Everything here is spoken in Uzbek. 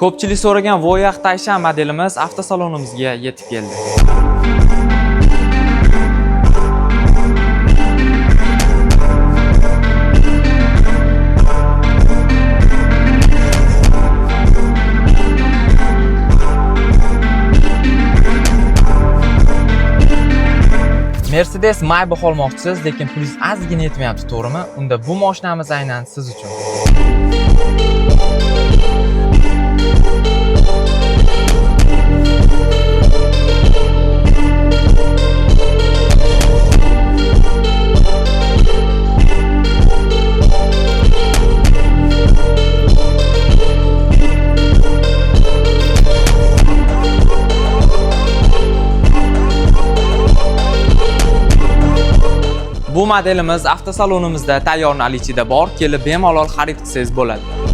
Ko'pchilik so'ragan Voyage Taishan modelimiz avtosalonimizga yetib keldi. Mercedes Maybach olmoqchisiz, lekin pulingiz ozgina yetmayapti, to'g'rimi? Unda bu mashinamiz aynan siz uchun. Bu modelimiz avtosalonimizda tayyor наличиеda bor, kelib bemalol xarid qilsangiz bo'ladi.